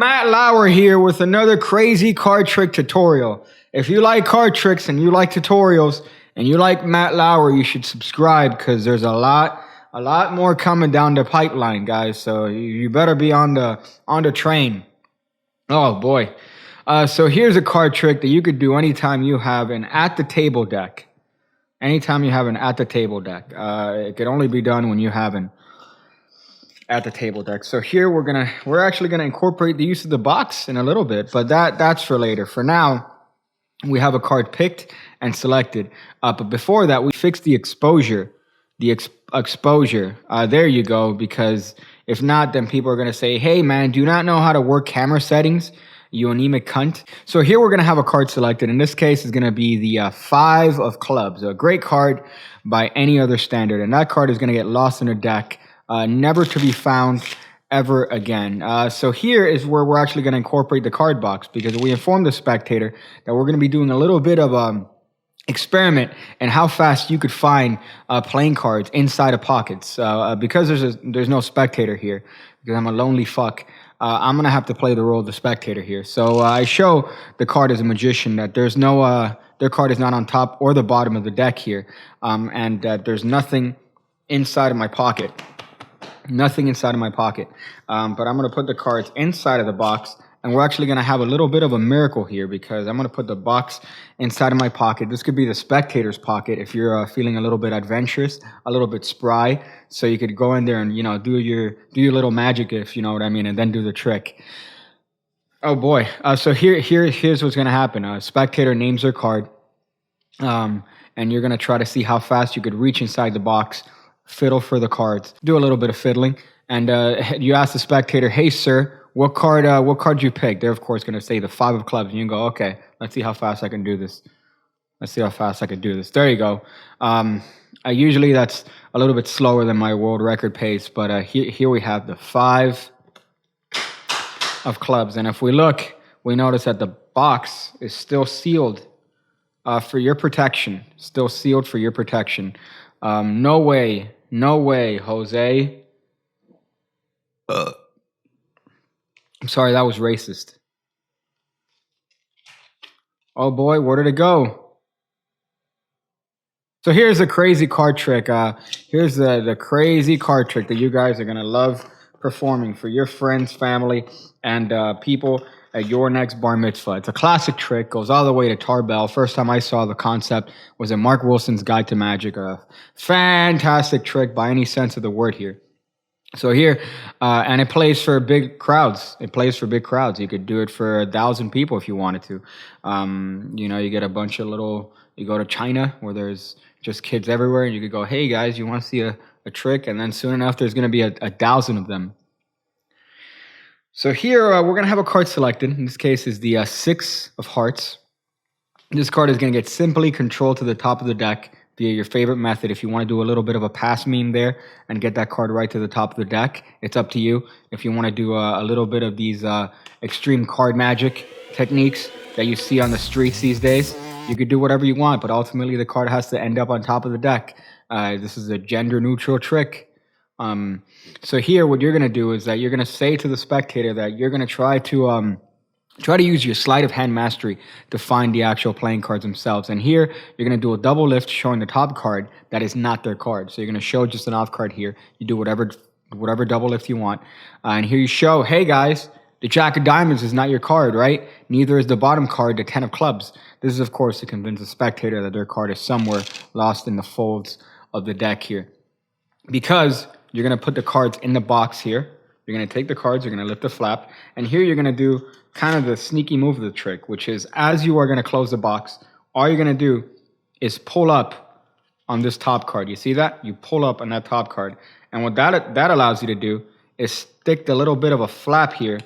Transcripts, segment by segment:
Matt Lauer here with another crazy card trick tutorial. If you like card tricks and you like tutorials and you like Matt Lauer, you should subscribe because there's a lot more coming down the pipeline, guys. So you better be on the train. Oh boy. So here's a card trick that you could do anytime you have an at the table deck. Anytime you have an at the table deck. It can only be done when you have an at the table deck. So here we're actually gonna incorporate the use of the box in a little bit, but that's for later. For now, we have a card picked and selected. But before that, we fixed the exposure. Exposure. There you go. Because if not, then people are gonna say, "Hey man, do you not know how to work camera settings? You anemic cunt." So here we're gonna have a card selected. In this case, is gonna be the 5 of clubs. A great card by any other standard, and that card is gonna get lost in a deck. Never to be found ever again. So here is where we're actually going to incorporate the card box, because we informed the spectator that we're going to be doing a little bit of experiment in how fast you could find playing cards inside of pockets. Because there's no spectator here, because I'm a lonely fuck, I'm going to have to play the role of the spectator here. So I show the card as a magician that there's no their card is not on top or the bottom of the deck here, and that there's nothing inside of my pocket. Nothing inside of my pocket. But I'm going to put the cards inside of the box, and we're actually going to have a little bit of a miracle here, because I'm going to put the box inside of my pocket. This could be the spectator's pocket if you're feeling a little bit adventurous, a little bit spry. So you could go in there and, do your little magic, if you know what I mean, and then do the trick. Oh boy. So here's what's going to happen. Spectator names their card, and you're going to try to see how fast you could reach inside the box, fiddle for the cards, do a little bit of fiddling, and you ask the spectator, "Hey sir, what card you pick?" They're of course going to say the 5 of clubs, and you go, "Okay, let's see how fast I can do this. There you go. Usually that's a little bit slower than my world record pace, but here we have the 5 of clubs, and if we look, we notice that the box is still sealed for your protection. Still sealed for your protection. No way, Jose. I'm sorry, that was racist. Oh boy, where did it go? So here's a crazy card trick. Here's the crazy card trick that you guys are gonna love performing for your friends, family, and people at your next bar mitzvah. It's a classic trick, goes all the way to Tarbell. First time I saw the concept was in Mark Wilson's Guide to Magic. A fantastic trick by any sense of the word here. So here, and it plays for big crowds. You could do it for 1,000 people if you wanted to. You get a bunch of you go to China where there's just kids everywhere, and you could go, "Hey guys, you want to see a trick?" And then soon enough, there's going to be a 1,000 of them. So here, we're going to have a card selected. In this case is the 6 of hearts. This card is going to get simply controlled to the top of the deck via your favorite method. If you want to do a little bit of a pass meme there and get that card right to the top of the deck, it's up to you. If you want to do a little bit of these extreme card magic techniques that you see on the streets these days, you could do whatever you want, but ultimately the card has to end up on top of the deck. This is a gender-neutral trick. So here, what you're going to do is that you're going to say to the spectator that you're going to try to use your sleight of hand mastery to find the actual playing cards themselves. And here, you're going to do a double lift showing the top card that is not their card. So you're going to show just an off card here. You do whatever double lift you want. And here you show, "Hey guys, the Jack of Diamonds is not your card, right? Neither is the bottom card, the 10 of clubs." This is, of course, to convince the spectator that their card is somewhere lost in the folds of the deck here. Because you're going to put the cards in the box here. You're going to take the cards, you're going to lift the flap, and here you're going to do kind of the sneaky move of the trick, which is as you are going to close the box, all you're going to do is pull up on this top card. You see that? You pull up on that top card. And what that allows you to do is stick the little bit of a flap here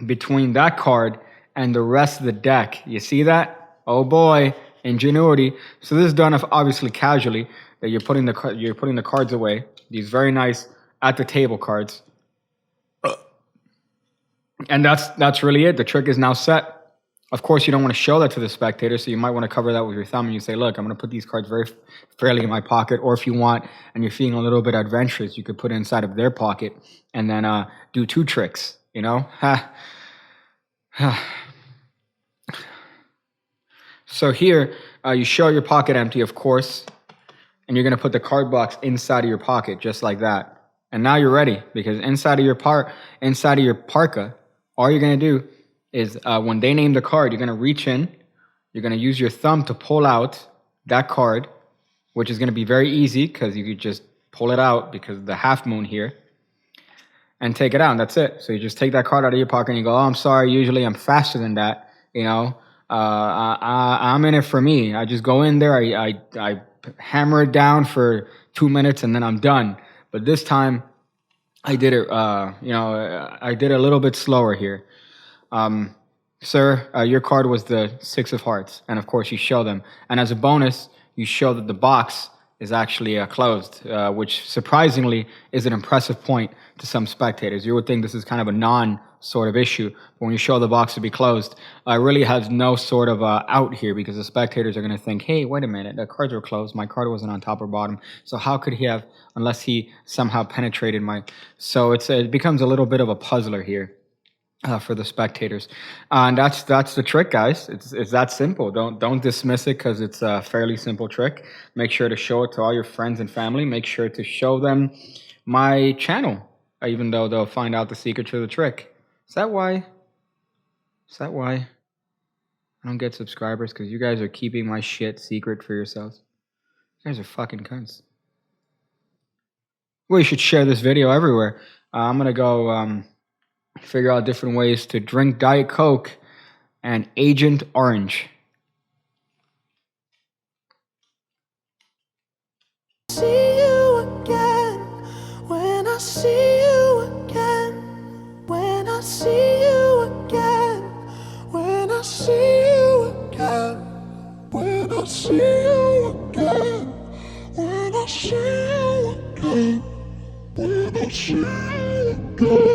between that card and the rest of the deck. You see that? Oh boy, ingenuity. So this is done obviously casually, that you're putting the cards away. These very nice at the table cards. And that's really it. The trick is now set. Of course, you don't want to show that to the spectator, so you might want to cover that with your thumb and you say, "Look, I'm going to put these cards very fairly in my pocket." Or if you want and you're feeling a little bit adventurous, you could put it inside of their pocket and then do 2 tricks, So here, you show your pocket empty, of course, and you're going to put the card box inside of your pocket, just like that. And now you're ready, because inside of your parka, all you're going to do is when they name the card, you're going to reach in, you're going to use your thumb to pull out that card, which is going to be very easy because you could just pull it out because of the half moon here, and take it out, and that's it. So you just take that card out of your pocket and you go, oh, I'm sorry, usually I'm faster than that, you know. I'm in it for me. I just go in there, I hammer it down for 2 minutes, and then I'm done. But this time, I did it, I did it a little bit slower here. Sir, your card was the 6 of hearts, and of course you show them. And as a bonus, you show that the box is actually closed, which surprisingly is an impressive point to some spectators. You would think this is kind of a non-sort of issue, but when you show the box to be closed, it really has no sort of out here, because the spectators are going to think, hey, wait a minute, the cards were closed, my card wasn't on top or bottom, so how could he have, unless he somehow penetrated my... So it becomes a little bit of a puzzler here. For the spectators, and that's the trick, guys. It's that simple. Don't dismiss it because it's a fairly simple trick. Make sure to show it to all your friends and family. Make sure to show them my channel, even though they'll find out the secret to the trick. Is that why I don't get subscribers? Because you guys are keeping my shit secret for yourselves. You guys are fucking cunts. Well, you should share this video everywhere. I'm gonna go. Figure out different ways to drink Diet Coke and Agent Orange. See you again when I see you again. When I see you again. When I see you again. When I see you again. When I see you again. When I see you again.